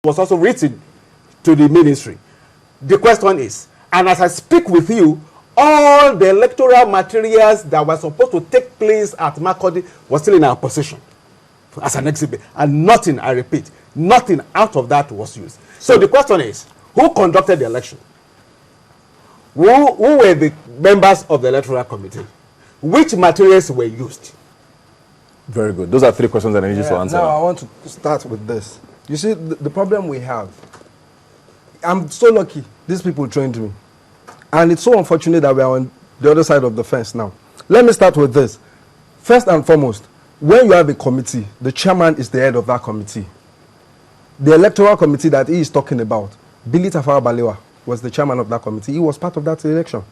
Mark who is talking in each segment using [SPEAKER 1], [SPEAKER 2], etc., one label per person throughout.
[SPEAKER 1] was also written to the ministry. The question is, and as I speak with you, all the electoral materials that were supposed to take place at Makurdi was still in our possession as an exhibit, and nothing, I repeat, nothing out of that was used. So the question is, who conducted the election? Who were the members of the electoral committee? Which materials were used?
[SPEAKER 2] Very good. Those are three questions that I need you to answer.
[SPEAKER 3] Now, I want to start with this. You see, the problem we have, I'm so lucky these people trained me. And it's so unfortunate that we are on the other side of the fence now. Let me start with this. First and foremost, when you have a committee, the chairman is the head of that committee. The electoral committee that he is talking about, Billy Tafawa Balewa was the chairman of that committee. He was part of that election.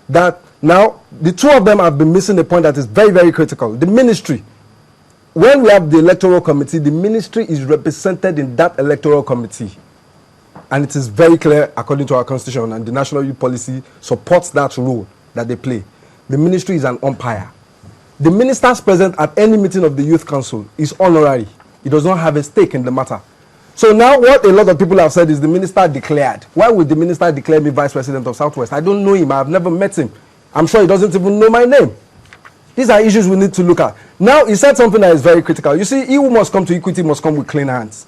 [SPEAKER 3] That now, the two of them have been missing a point that is very, very critical. The ministry, when we have the electoral committee, the ministry is represented in that electoral committee. And it is very clear, according to our constitution, and the national youth policy supports that role that they play. The ministry is an umpire. The ministers present at any meeting of the youth council is honorary. He does not have a stake in the matter. So now what a lot of people have said is the minister declared. Why would the minister declare me vice president of Southwest? I don't know him. I have never met him. I'm sure he doesn't even know my name. These are issues we need to look at. Now, he said something that is very critical. You see, he who must come to equity must come with clean hands.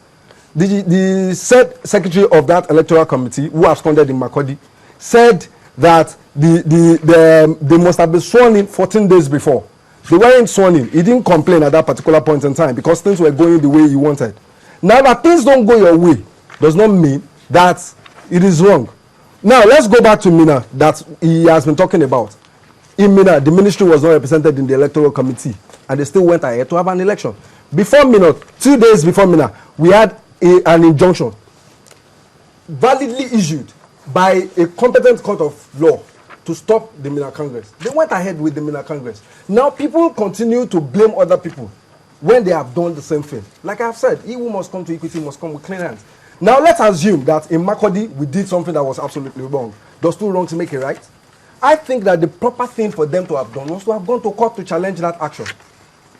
[SPEAKER 3] The said secretary of that electoral committee, who absconded in Makurdi, said that they must have been sworn in 14 days before. They weren't sworn in. He didn't complain at that particular point in time because things were going the way he wanted. Now that things don't go your way does not mean that it is wrong. Now let's go back to Mina that he has been talking about. In Mina, the ministry was not represented in the electoral committee and they still went ahead to have an election. Before Mina, 2 days before Mina, we had an injunction validly issued by a competent court of law to stop the Mina Congress. They went ahead with the Mina Congress. Now people continue to blame other people when they have done the same thing. Like I have said, he who must come to equity must come with clean hands. Now let's assume that in Makurdi we did something that was absolutely wrong. Does too wrong to make it right? I think that the proper thing for them to have done was to have gone to court to challenge that action.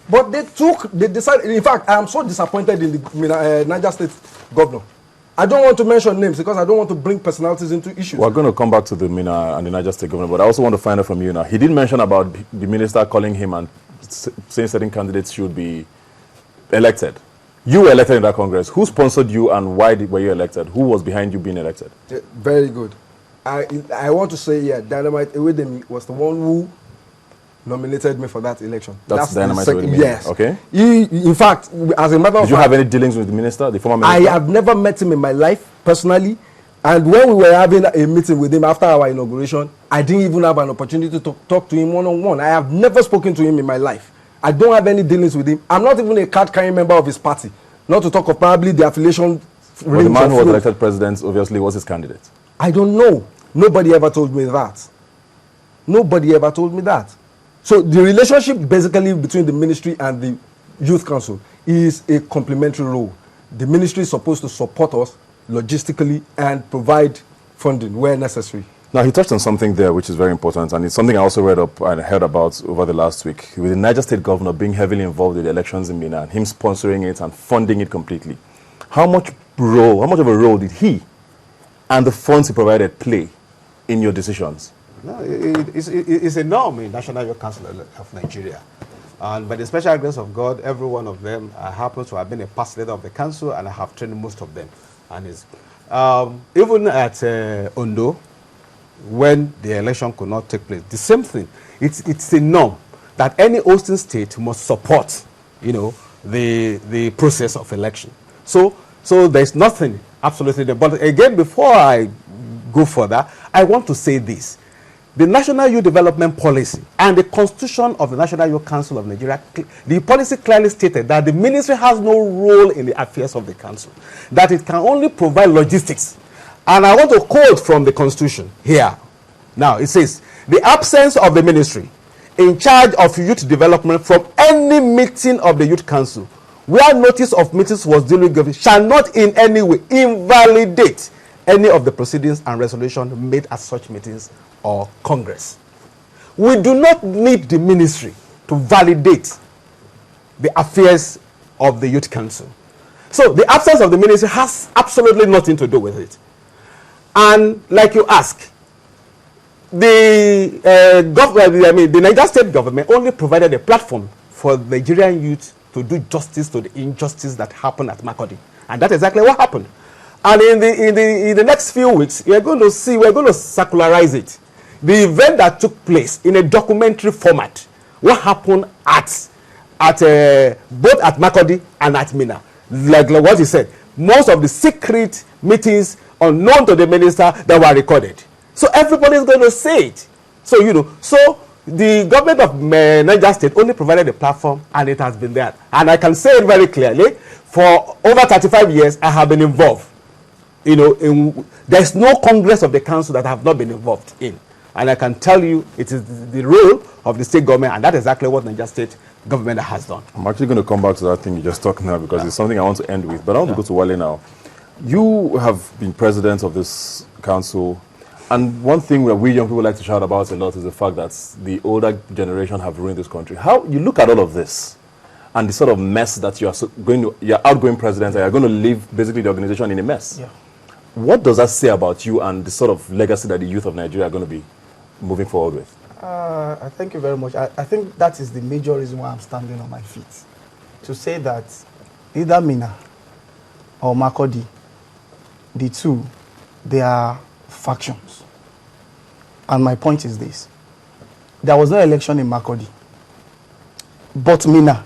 [SPEAKER 3] But they decided, in fact, I am so disappointed in the Niger State governor. I don't want to mention names because I don't want to bring personalities into issues.
[SPEAKER 2] We're going to come back to the Mina and the Niger State governor, but I also want to find out from you now. He did mention about the minister calling him and saying certain candidates should be elected. You were elected in that Congress. Who sponsored you and why were you elected? Who was behind you being elected?
[SPEAKER 3] Very good. I want to say, Dynamite Ewedemi was the one who nominated me for that election.
[SPEAKER 2] That's Dynamite Ewedemi?
[SPEAKER 3] Yes.
[SPEAKER 2] Okay.
[SPEAKER 3] In fact, as a matter of fact...
[SPEAKER 2] Did you have any dealings with the minister, the former minister?
[SPEAKER 3] I have never met him in my life, personally. And when we were having a meeting with him after our inauguration, I didn't even have an opportunity to talk to him one-on-one. I have never spoken to him in my life. I don't have any dealings with him. I'm not even a card-carrying member of his party. Not to talk of probably the affiliation...
[SPEAKER 2] But the man who was elected president obviously was his candidate.
[SPEAKER 3] I don't know. Nobody ever told me that. Nobody ever told me that. So the relationship basically between the ministry and the youth council is a complementary role. The ministry is supposed to support us logistically and provide funding where necessary.
[SPEAKER 2] Now, he touched on something there which is very important, and it's something I also read up and heard about over the last week, with the Niger State governor being heavily involved with the elections in Mina, and him sponsoring it and funding it completely. How much of a role did he and the funds he provided play in your decisions?
[SPEAKER 1] No, it's a norm in National Youth Council of Nigeria. And by the special grace of God, every one of them happens to have been a past leader of the council, and I have trained most of them. And it's, even at Ondo, when the election could not take place, the same thing. It's a norm that any hosting state must support, the process of election. So there's nothing absolutely there. But again, before I go further, I want to say this. The National Youth Development Policy and the Constitution of the National Youth Council of Nigeria, the policy clearly stated that the ministry has no role in the affairs of the council, that it can only provide logistics. And I want to quote from the Constitution here. Now, it says, the absence of the ministry in charge of youth development from any meeting of the youth council where notice of meetings was duly given shall not in any way invalidate any of the proceedings and resolutions made at such meetings or Congress. We do not need the ministry to validate the affairs of the youth council. So the absence of the ministry has absolutely nothing to do with it. And like you ask, the the Niger state government only provided a platform for Nigerian youth to do justice to the injustice that happened at Makurdi, and that's exactly what happened. And in the next few weeks, we're going to circularize it. The event that took place in a documentary format, what happened at both at Makurdi and at Minna. Like what he said, most of the secret meetings unknown to the minister that were recorded. So everybody is going to say it. So, so the government of Niger State only provided a platform, and it has been there. And I can say it very clearly, for over 35 years, I have been involved. There's no Congress of the Council that I have not been involved in. And I can tell you, it is the role of the state government, and that is exactly what Niger State government has done.
[SPEAKER 2] I'm actually going to come back to that thing you just talked now, because it's something I want to end with. But I want to go to Wale now. You have been president of this council, and one thing that we young people like to shout about a lot is the fact that the older generation have ruined this country. How you look at all of this and the sort of mess that you're outgoing president, and you're going to leave basically the organization in a mess.
[SPEAKER 4] Yeah.
[SPEAKER 2] What does that say about you and the sort of legacy that the youth of Nigeria are going to be moving forward with?
[SPEAKER 4] I thank you very much. I think that is the major reason why I'm standing on my feet. To say that either Minna or Makurdi, the two, they are factions. And my point is this. There was no election in Makurdi. But Minna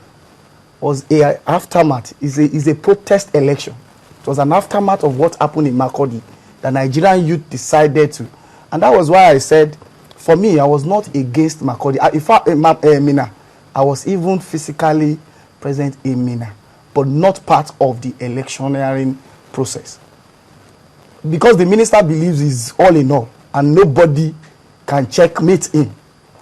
[SPEAKER 4] was an aftermath, is a protest election. It was an aftermath of what happened in Makurdi. The Nigerian youth decided to. And that was why I said, for me, I was not against Makurdi. Minna, I was even physically present in Minna, but not part of the electioneering process. Because the minister believes he's all in all, and nobody can checkmate him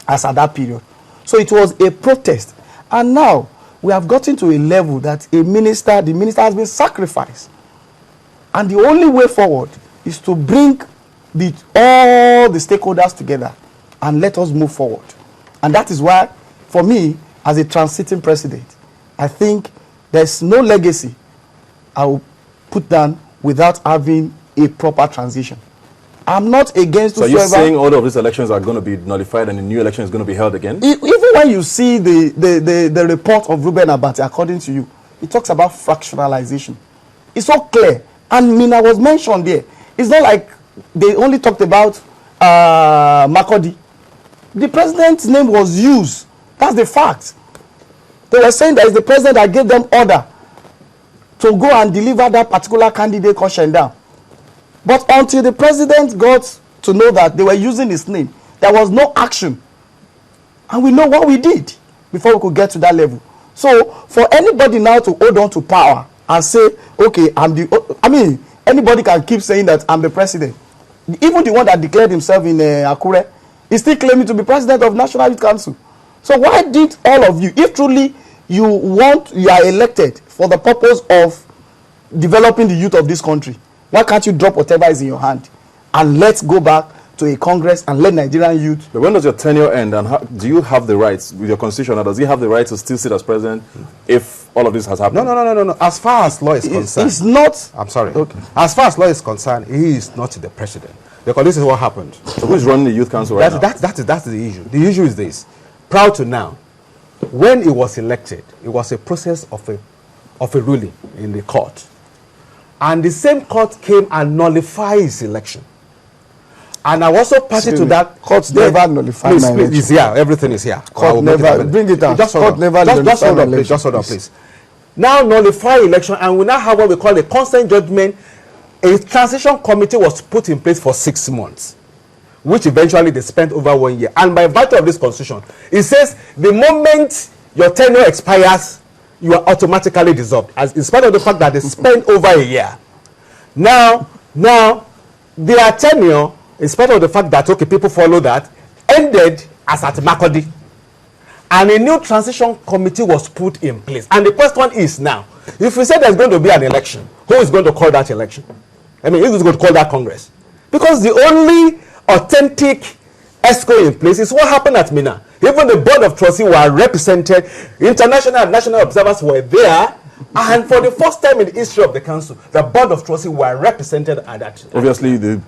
[SPEAKER 4] as at that period. So it was a protest. And now, we have gotten to a level that the minister has been sacrificed. And the only way forward is to bring all the stakeholders together and let us move forward. And that is why, for me, as a transiting president, I think there's no legacy I will put down without having a proper transition. I'm not against.
[SPEAKER 2] So you're saying all of these elections are going to be nullified and the new election is going to be held again?
[SPEAKER 4] Even when you see the report of Reuben Abati, according to you, it talks about fractionalization. It's so clear. And Minna was mentioned there. It's not like they only talked about Makurdi. The president's name was used. That's the fact. They were saying that it's the president that gave them order to go and deliver that particular candidate called Shendam. But until the president got to know that they were using his name, there was no action. And we know what we did before we could get to that level. So for anybody now to hold on to power and say, okay, anybody can keep saying that I'm the president. Even the one that declared himself in Akure is still claiming to be president of National Youth Council. So why did all of you, if truly you are elected for the purpose of developing the youth of this country, why can't you drop whatever is in your hand and let's go back to a Congress and let Nigerian youth?
[SPEAKER 2] But when does your tenure end, and do you have the rights with your constitution, or does he have the right to still sit as president if all of this has happened?
[SPEAKER 1] No. As far as law is concerned,
[SPEAKER 4] it's not.
[SPEAKER 1] I'm sorry. Okay. As far as law is concerned, he is not the president, because this is what happened.
[SPEAKER 2] So who's running the youth council right now?
[SPEAKER 1] That's the issue. The issue is this: prior to now, when he was elected, it was a process of a ruling in the court, and the same court came and nullified his election. And I also party to that.
[SPEAKER 4] Courts never nullify my election.
[SPEAKER 1] It's here. Everything is here.
[SPEAKER 4] Court never. Bring it out. Court never nullify my election.
[SPEAKER 1] Just hold on, please. Now nullify election, and we now have what we call a consent judgment. A transition committee was put in place for 6 months, which eventually they spent over 1 year. And by virtue of this constitution, it says the moment your tenure expires, you are automatically dissolved, as in spite of the fact that they spent over a year. Now their tenure, in spite of the fact that, okay, people follow that, ended as at Makurdi. And a new transition committee was put in place. And the question is now, if we say there's going to be an election, who is going to call that election? Who is going to call that Congress? Because the only authentic ESCO in place is what happened at Minna. Even the board of trustees were represented, international and national observers were there, And for the first time in the history of the council, the board of trustees were represented at that.
[SPEAKER 2] Obviously, the